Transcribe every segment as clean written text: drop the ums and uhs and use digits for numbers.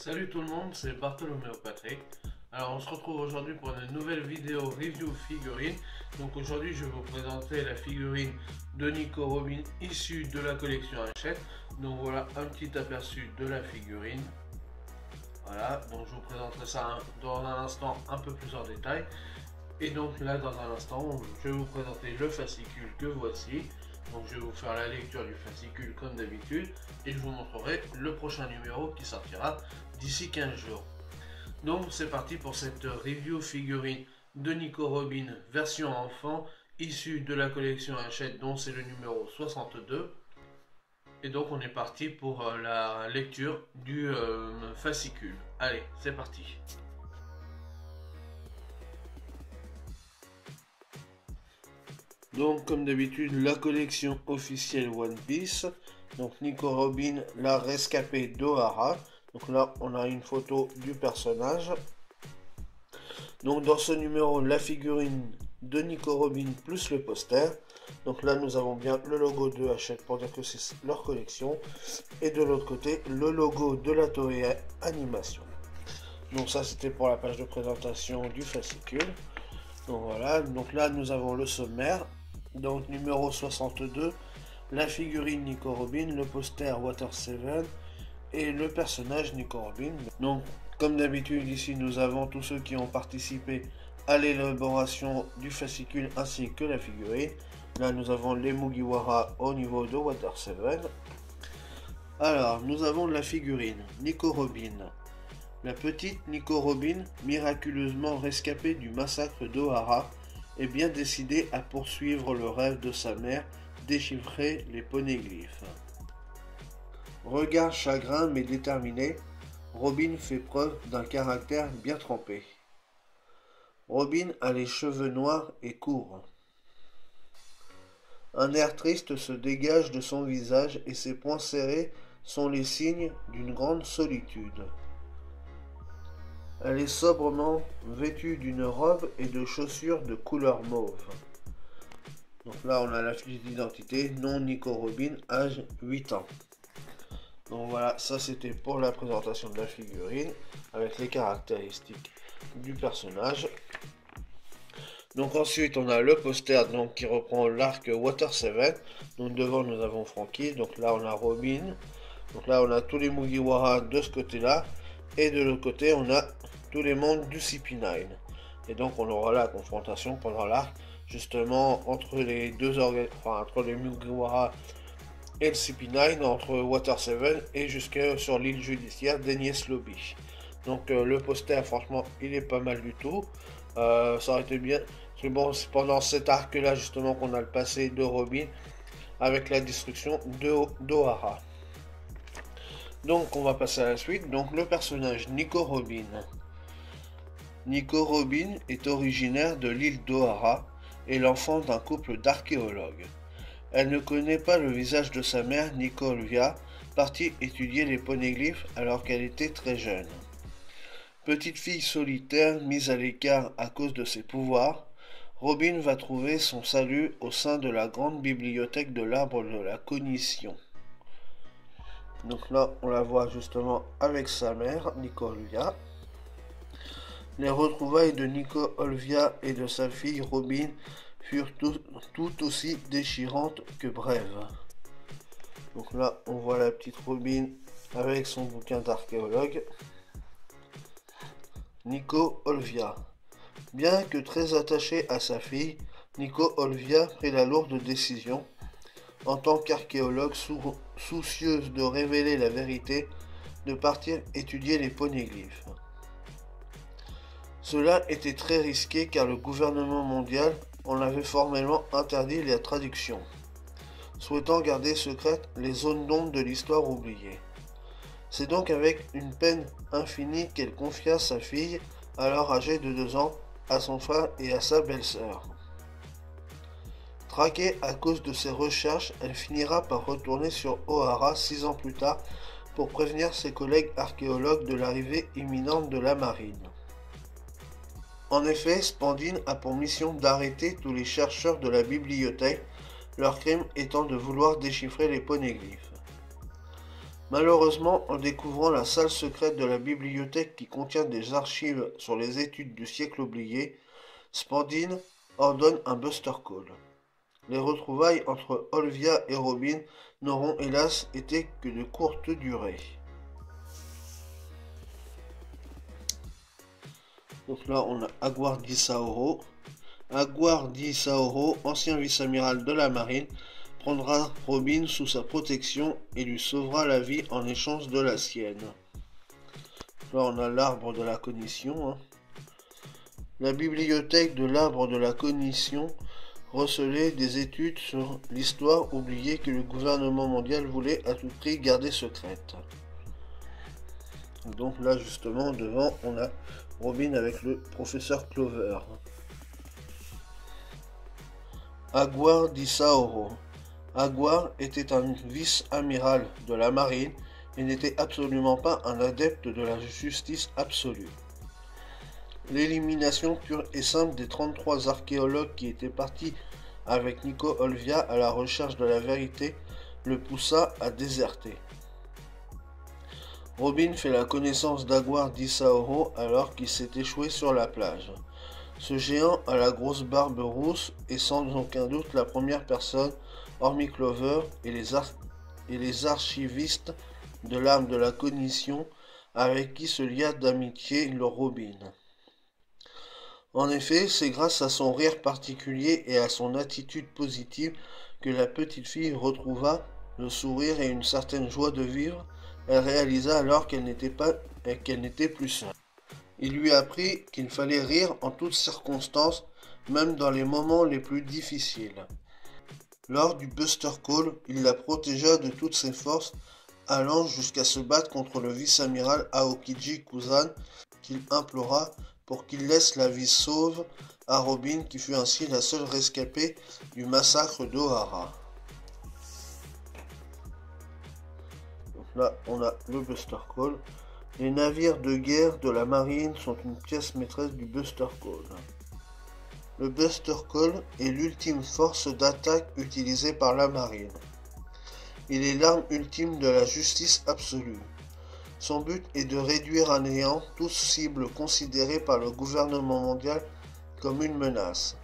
Salut tout le monde, c'est Bartholoméo Patrick. Alors on se retrouve aujourd'hui pour une nouvelle vidéo review figurine. Donc aujourd'hui je vais vous présenter la figurine de Nico Robin issue de la collection Hachette. Donc voilà un petit aperçu de la figurine. Voilà, donc je vous présenterai ça dans un instant un peu plus en détail. Et donc là dans un instant je vais vous présenter le fascicule que voici. Donc je vais vous faire la lecture du fascicule comme d'habitude et je vous montrerai le prochain numéro qui sortira d'ici 15 jours. Donc c'est parti pour cette review figurine de Nico Robin version enfant issue de la collection Hachette dont c'est le numéro 62. Et donc on est parti pour la lecture du fascicule. Allez, c'est parti. Donc comme d'habitude la collection officielle One Piece. Donc Nico Robin, la rescapée d'Ohara. Donc là on a une photo du personnage. Donc dans ce numéro la figurine de Nico Robin plus le poster. Donc là nous avons bien le logo de Hachette pour dire que c'est leur collection. Et de l'autre côté le logo de la Toei Animation. Donc ça c'était pour la page de présentation du fascicule. Donc voilà, donc là nous avons le sommaire. Donc numéro 62, la figurine Nico Robin, le poster Water 7 et le personnage Nico Robin. Donc comme d'habitude ici nous avons tous ceux qui ont participé à l'élaboration du fascicule ainsi que la figurine. Là nous avons les Mugiwara au niveau de Water 7. Alors nous avons la figurine Nico Robin. La petite Nico Robin, miraculeusement rescapée du massacre d'Ohara, est bien décidée à poursuivre le rêve de sa mère, déchiffrer les poneglyphes. Regard chagrin mais déterminé, Robin fait preuve d'un caractère bien trempé. Robin a les cheveux noirs et courts. Un air triste se dégage de son visage et ses poings serrés sont les signes d'une grande solitude. Elle est sobrement vêtue d'une robe et de chaussures de couleur mauve. Donc là on a la fiche d'identité, nom Nico Robin, âge 8 ans. Donc voilà, ça c'était pour la présentation de la figurine avec les caractéristiques du personnage. Donc ensuite on a le poster donc, qui reprend l'arc Water 7. Donc devant nous avons Franky, donc là on a Robin. Donc là on a tous les Mugiwara de ce côté là. Et de l'autre côté, on a tous les membres du CP9. Et donc, on aura la confrontation pendant l'arc, justement, entre les deux entre les Mugiwara et le CP9, entre Water 7 et jusque sur l'île judiciaire d'Enies Lobby. Donc, le poster, franchement, il est pas mal du tout. Ça aurait été bien. C'est bon, c'est pendant cet arc-là, justement, qu'on a le passé de Robin avec la destruction d'Ohara. Donc on va passer à la suite. Donc le personnage Nico Robin. Nico Robin est originaire de l'île d'Ohara et l'enfant d'un couple d'archéologues. Elle ne connaît pas le visage de sa mère Nico Olvia, partie étudier les poneglyphes alors qu'elle était très jeune. Petite fille solitaire mise à l'écart à cause de ses pouvoirs, Robin va trouver son salut au sein de la grande bibliothèque de l'arbre de la cognition. Donc là, on la voit justement avec sa mère, Nico Olvia. Les retrouvailles de Nico Olvia et de sa fille Robin furent tout aussi déchirantes que brèves. Donc là, on voit la petite Robin avec son bouquin d'archéologue. Nico Olvia. Bien que très attaché à sa fille, Nico Olvia prit la lourde décision, en tant qu'archéologue soucieuse de révéler la vérité, de partir étudier les poneglyphes. Cela était très risqué car le gouvernement mondial en avait formellement interdit la traduction, souhaitant garder secrètes les zones d'ombre de l'histoire oubliée. C'est donc avec une peine infinie qu'elle confia sa fille, alors âgée de 2 ans, à son frère et à sa belle-sœur. Traquée à cause de ses recherches, elle finira par retourner sur Ohara 6 ans plus tard pour prévenir ses collègues archéologues de l'arrivée imminente de la marine. En effet, Spandine a pour mission d'arrêter tous les chercheurs de la bibliothèque, leur crime étant de vouloir déchiffrer les poneglyphes. Malheureusement, en découvrant la salle secrète de la bibliothèque qui contient des archives sur les études du siècle oublié, Spandine ordonne un Buster Call. Les retrouvailles entre Olvia et Robin n'auront hélas été que de courte durée. Donc là, on a Aguar di Saoro. Aguar di Saoro, ancien vice-amiral de la marine, prendra Robin sous sa protection et lui sauvera la vie en échange de la sienne. Là, on a l'arbre de la cognition. La bibliothèque de l'arbre de la cognition recelait des études sur l'histoire oubliée que le gouvernement mondial voulait à tout prix garder secrète. Donc là, justement, devant, on a Robin avec le professeur Clover. Aguar di Saoro. Aguar était un vice-amiral de la marine et n'était absolument pas un adepte de la justice absolue. L'élimination pure et simple des 33 archéologues qui étaient partis avec Nico Olvia à la recherche de la vérité le poussa à déserter. Robin fait la connaissance d'Aguar di Saoro alors qu'il s'est échoué sur la plage. Ce géant à la grosse barbe rousse est sans aucun doute la première personne, hormis Clover et les archivistes de l'arbre de la cognition, avec qui se lia d'amitié le Robin. En effet, c'est grâce à son rire particulier et à son attitude positive que la petite fille retrouva le sourire et une certaine joie de vivre. Elle réalisa alors qu'elle n'était plus seule. Il lui apprit qu'il fallait rire en toutes circonstances, même dans les moments les plus difficiles. Lors du Buster Call, il la protégea de toutes ses forces, allant jusqu'à se battre contre le vice-amiral Aokiji Kuzan, qu'il implora pour qu'il laisse la vie sauve à Robin, qui fut ainsi la seule rescapée du massacre d'Ohara. Donc là, on a le Buster Call. Les navires de guerre de la marine sont une pièce maîtresse du Buster Call. Le Buster Call est l'ultime force d'attaque utilisée par la marine. Il est l'arme ultime de la justice absolue. Son but est de réduire à néant toute cible considérée par le gouvernement mondial comme une menace.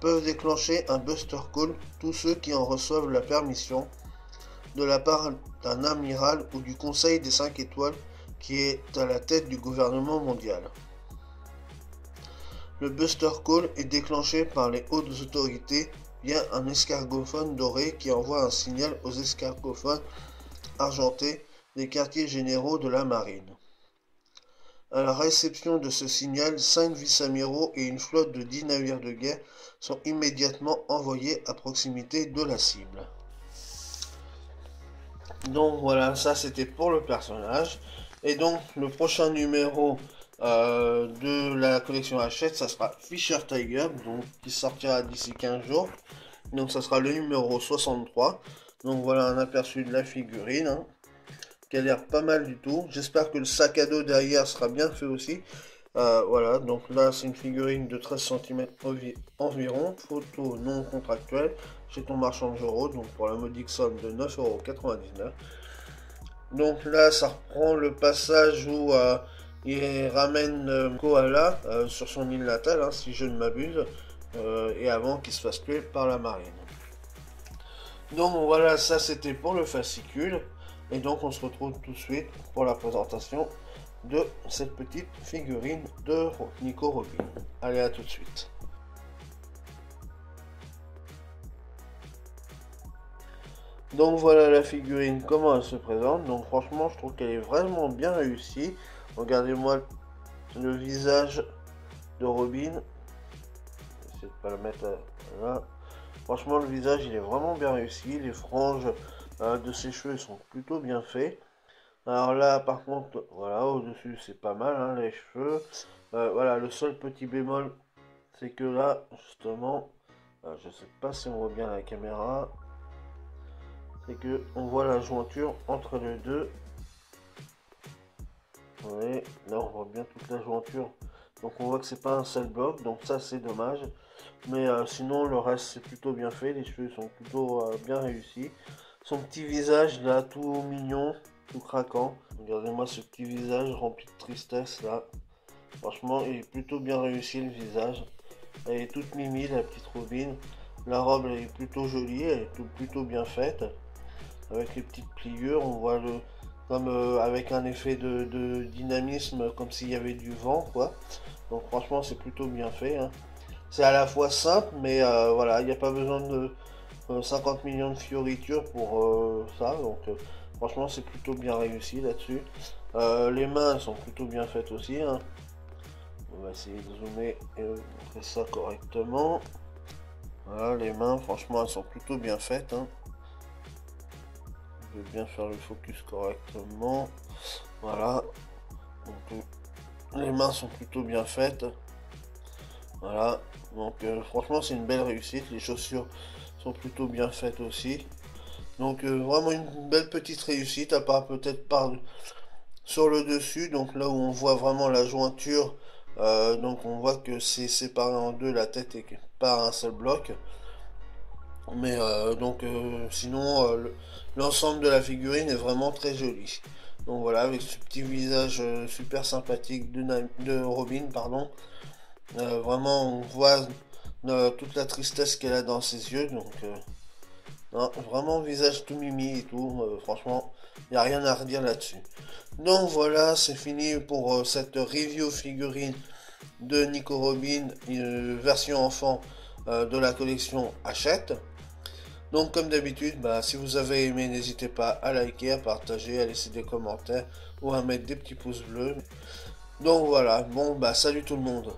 Peuvent déclencher un Buster Call tous ceux qui en reçoivent la permission de la part d'un amiral ou du Conseil des 5 étoiles qui est à la tête du gouvernement mondial. Le Buster Call est déclenché par les hautes autorités via un escargophone doré qui envoie un signal aux escargophones argentés des quartiers généraux de la marine. À la réception de ce signal, 5 vice-amiraux et une flotte de 10 navires de guerre sont immédiatement envoyés à proximité de la cible. Donc voilà, ça c'était pour le personnage. Et donc le prochain numéro de la collection Hachette, ça sera Fisher Tiger, donc qui sortira d'ici 15 jours. Donc ça sera le numéro 63. Donc voilà un aperçu de la figurine, qui a l'air pas mal du tout. J'espère que le sac à dos derrière sera bien fait aussi. Voilà, donc là c'est une figurine de 13 cm environ, photo non contractuelle chez ton marchand de euros, donc pour la modique somme de 9,99 €. Donc là ça reprend le passage où il ramène Koala sur son île natale, si je ne m'abuse, et avant qu'il se fasse tuer par la marine. Donc voilà, ça c'était pour le fascicule, et donc on se retrouve tout de suite pour la présentation de cette petite figurine de Nico Robin. Allez, à tout de suite. Donc voilà la figurine, comment elle se présente. Donc franchement, je trouve qu'elle est vraiment bien réussie. Regardez-moi le visage de Robin. J'essaie de pas le mettre là. Franchement, le visage, il est vraiment bien réussi. Les franges de ses cheveux sont plutôt bien faits. Alors là, par contre, voilà, au-dessus, c'est pas mal, les cheveux. Voilà, le seul petit bémol, c'est que là, justement, je sais pas si on voit bien la caméra, c'est que on voit la jointure entre les deux. Oui, là, on voit bien toute la jointure. Donc, on voit que c'est pas un seul bloc, donc ça, c'est dommage. Mais sinon, le reste, c'est plutôt bien fait. Les cheveux sont plutôt bien réussis. Son petit visage, là, tout mignon. tout craquant. Regardez-moi ce petit visage rempli de tristesse là. Franchement, il est plutôt bien réussi le visage. Elle est toute mimi, la petite Robin. La robe, elle est plutôt jolie, elle est plutôt bien faite. Avec les petites pliures, on voit le comme avec un effet de dynamisme, comme s'il y avait du vent, quoi. Donc franchement, c'est plutôt bien fait, hein. C'est à la fois simple, mais voilà, il n'y a pas besoin de 50 millions de fioritures pour ça. Donc franchement, c'est plutôt bien réussi là-dessus. Les mains, elles sont plutôt bien faites aussi, hein. On va essayer de zoomer et montrer ça correctement. Voilà, les mains, franchement, elles sont plutôt bien faites, hein. Je vais bien faire le focus correctement. Voilà. Donc, les mains sont plutôt bien faites. Voilà. Donc, franchement, c'est une belle réussite. Les chaussures sont plutôt bien faites aussi. Donc, vraiment une belle petite réussite, à part peut-être par sur le dessus. Donc, là où on voit vraiment la jointure. Donc, on voit que c'est séparé en deux, la tête est par un seul bloc. Mais sinon, l'ensemble de la figurine est vraiment très joli. Donc voilà, avec ce petit visage super sympathique de Robin, pardon. Vraiment, on voit toute la tristesse qu'elle a dans ses yeux. Donc, non, vraiment, visage tout mimi et tout. Franchement, il n'y a rien à redire là-dessus. Donc voilà, c'est fini pour cette review figurine de Nico Robin, version enfant de la collection Hachette. Donc comme d'habitude, si vous avez aimé, n'hésitez pas à liker, à partager, à laisser des commentaires ou à mettre des petits pouces bleus. Donc voilà, bon salut tout le monde.